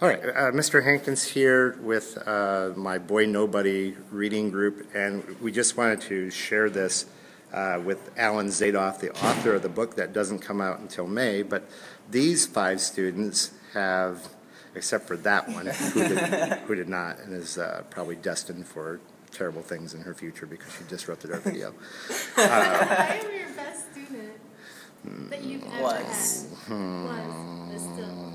All right, Mr. Hankins here with my Boy Nobody reading group, and we just wanted to share this with Alan Zadoff, the author of the book that doesn't come out until May, but these 5 students have, except for that one, who did not, and is probably destined for terrible things in her future because she disrupted our video. I am your best student that you've ever had. Was, but still.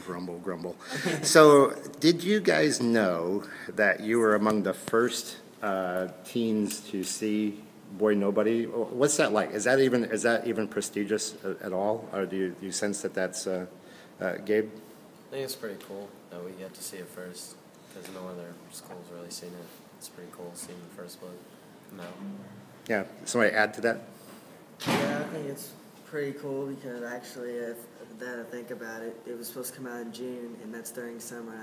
Grumble, grumble. So, did you guys know that you were among the first teens to see Boy Nobody? What's that like? Is that even prestigious at all, or do you sense that that's Gabe? I think it's pretty cool that we get to see it first, because no other school's really seen it. It's pretty cool seeing the first book come out. Yeah. Somebody add to that? Yeah, I think it's pretty cool because actually, if I think about it, it was supposed to come out in June, and that's during summer.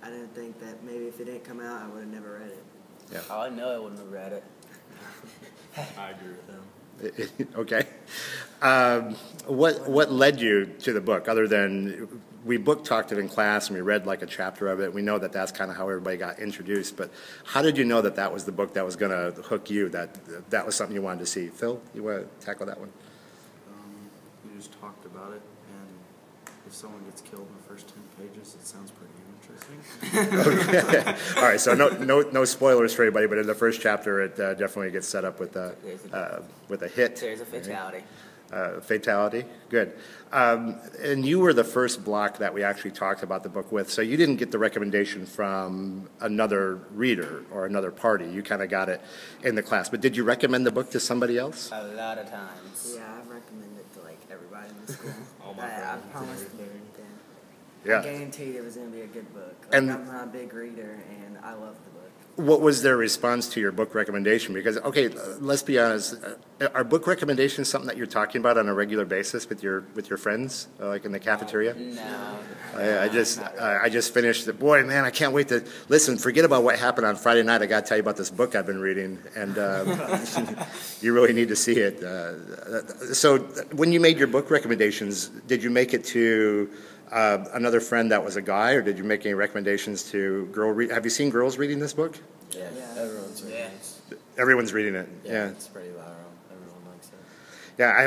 I didn't think that maybe if it didn't come out, I would have never read it. Yeah. Oh, I know I wouldn't have read it. I agree with them. Okay. What led you to the book, other than we book talked it in class and we read like a chapter of it? We know that that's kind of how everybody got introduced, but how did you know that that was the book that was going to hook you, that was something you wanted to see? Phil, you want to tackle that one? We just talked about it, and if someone gets killed in the first 10 pages, it sounds pretty interesting. Okay. All right, so no spoilers for anybody, but in the first chapter, it definitely gets set up with a hit. There's a fatality. Fatality, good. And you were the first block that we actually talked about the book with, so you didn't get the recommendation from another reader or another party. You kind of got it in the class. But did you recommend the book to somebody else? A lot of times. Yeah, I've recommended it to like everybody in the school. All my I friends promised and them. Yeah. I guaranteed it was going to be a good book. And I'm not a big reader, and I love the book. what was their response to your book recommendation? Because, okay, let's be honest, are book recommendations something that you're talking about on a regular basis with your friends, like in the cafeteria? No. I just finished it. Boy, man, I can't wait to listen. Forget about what happened on Friday night. I got to tell you about this book I've been reading, and you really need to see it. So, when you made your book recommendations, did you make it to another friend that was a guy, or did you make any recommendations to have you seen girls reading this book? Yeah, everyone's reading it. Everyone's reading it. Yeah. It's pretty viral. Everyone likes it. Yeah, I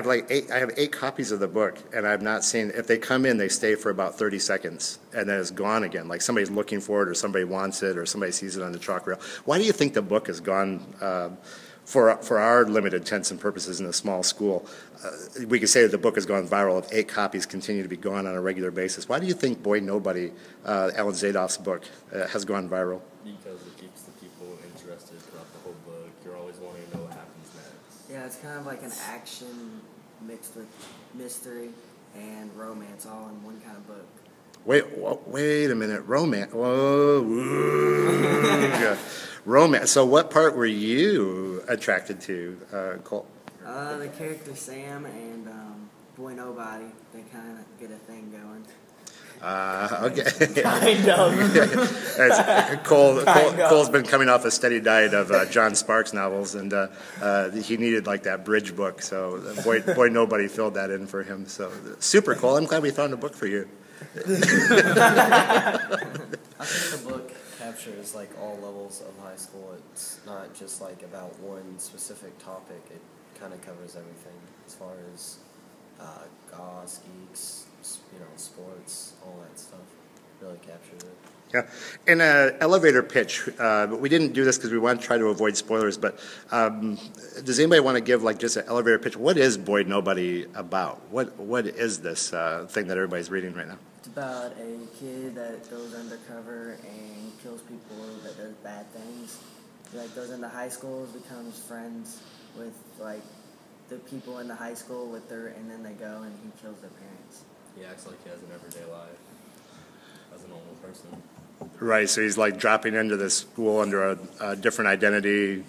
have 8 copies of the book, and I've not seen, if they come in, they stay for about 30 seconds, and then it's gone again. Like somebody's looking for it, or somebody wants it, or somebody sees it on the chalk rail. Why do you think the book has gone, for our limited intents and purposes in a small school, we could say that the book has gone viral if 8 copies continue to be gone on a regular basis? Why do you think Boy Nobody, Alan Zadoff's book, has gone viral? Because it keeps the people interested throughout the whole book. You're always wanting to know what happens next. Yeah, it's kind of like an action mixed with mystery and romance all in one kind of book. Wait a minute. Romance. Whoa. Yeah. Romance. So what part were you attracted to, Cole? The character Sam and Boy Nobody, they kind of get a thing going. Okay. Kind of. Cole's been coming off a steady diet of John Sparks novels, and he needed like that bridge book. So Boy Nobody filled that in for him. So super, Cole. I'm glad we found a book for you. I think the book captures like all levels of high school. It's not just like about one specific topic. It kind of covers everything as far as goss, geeks, sports, all that stuff. Really captures it. Yeah. In an elevator pitch, we didn't do this because we want to try to avoid spoilers, but does anybody want to give like just an elevator pitch? What is Boy Nobody about? What is this thing that everybody's reading right now? It's about a kid that goes undercover and kills people that does bad things. He like goes into high schools, becomes friends with like the people in the high school and then they go and he kills their parents. He acts like he has an everyday life as a normal person. Right, so he's like dropping into this school under a different identity,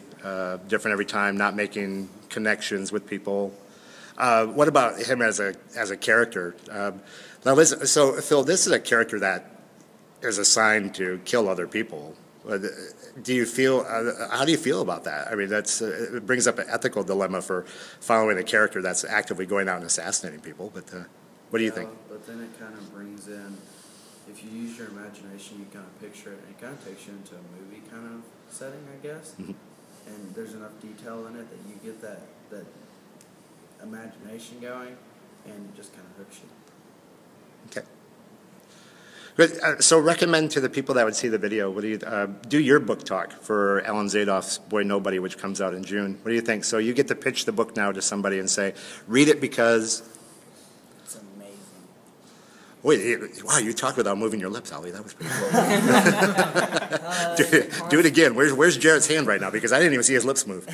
different every time, not making connections with people. What about him as a character? Now listen, so Phil, this is a character that is assigned to kill other people. Do you feel? How do you feel about that? I mean, it brings up an ethical dilemma for following a character that's actively going out and assassinating people. But what do you think? But then it kind of brings in if you use your imagination, you kind of picture it, and it kind of takes you into a movie kind of setting, I guess. And there's enough detail in it that you get that imagination going, and it just kind of hooks you. Okay. Good. So recommend to the people that would see the video, what do you do your book talk for Alan Zadoff's Boy Nobody, which comes out in June. What do you think? So you get to pitch the book now to somebody and say, read it because... It's amazing. Wait, wow, you talked without moving your lips, Ollie. That was pretty cool. Do it again. Where's Jarrett's hand right now? Because I didn't even see his lips move.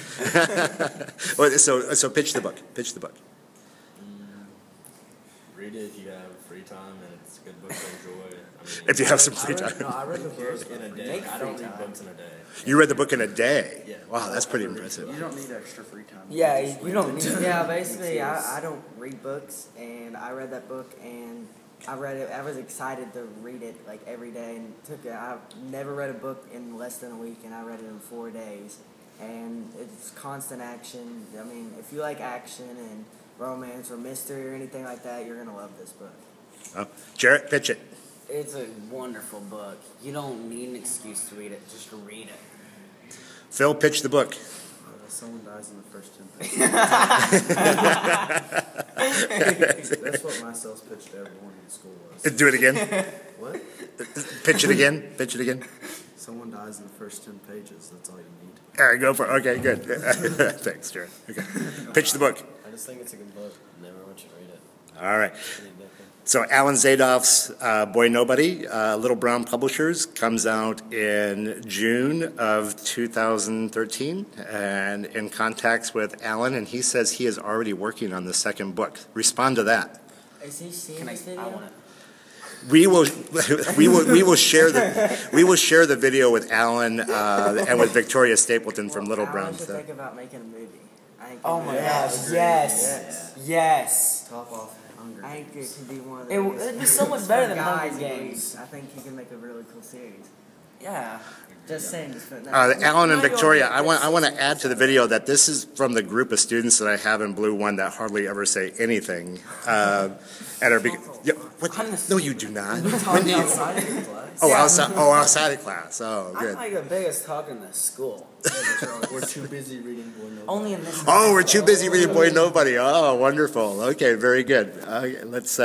Well, so pitch the book. Pitch the book. Read it if you have free time, and it's a good book to enjoy. I mean, If you have some free time. I read the book in a day. I don't read books in a day. You read the book in a day? Yeah. Wow, that's pretty impressive. You don't need extra free time. Yeah, you don't need. Yeah, basically, I don't read books, and I read that book, and I read it. I was excited to read it like every day, and took it. I've never read a book in less than a week, and I read it in 4 days. And it's constant action. I mean, if you like action and romance or mystery or anything like that, you're gonna love this book. Oh, Jarrett, pitch it. It's a wonderful book. You don't need an excuse to read it. Just read it. Phil, pitch the book. Someone dies in the first 10 pages. That's what my sales pitch to everyone in school was. Do it again. What? Pitch it again. Pitch it again. Someone dies in the first 10 pages. That's all you need. All right, go for it. Okay, good. Thanks, Jarrett. Okay. Pitch the book. I just think it's a good book, and everyone should read it. All right. It's really different. So Alan Zadoff's Boy Nobody, Little Brown Publishers, comes out in June of 2013, and in contacts with Alan, and he says he is already working on the second book. Respond to that. Is he seeing Can this I video? want it. We will share the video with Alan and with Victoria Stapleton from Little Alan Brown. should So. think about making a movie. I think Oh my yes. gosh, yes. Yes. Top off Hunger I think Games. it could be one of the It'd biggest be so much for better than guys Hunger and Games. boys. I think he can make a really cool series. Yeah. Just saying. Just putting that Alan and No, you Victoria, don't. I want to add to the video that this is from the group of students that I have in Blue 1 that hardly ever say anything. And are no, you do not. Talking outside of your class. Outside of class. Oh, I'm good. like the biggest talk in the school. We're too busy reading Boy Nobody. Only in this. Oh, we're too busy reading Boy Nobody. Oh, wonderful. Okay, very good. Let's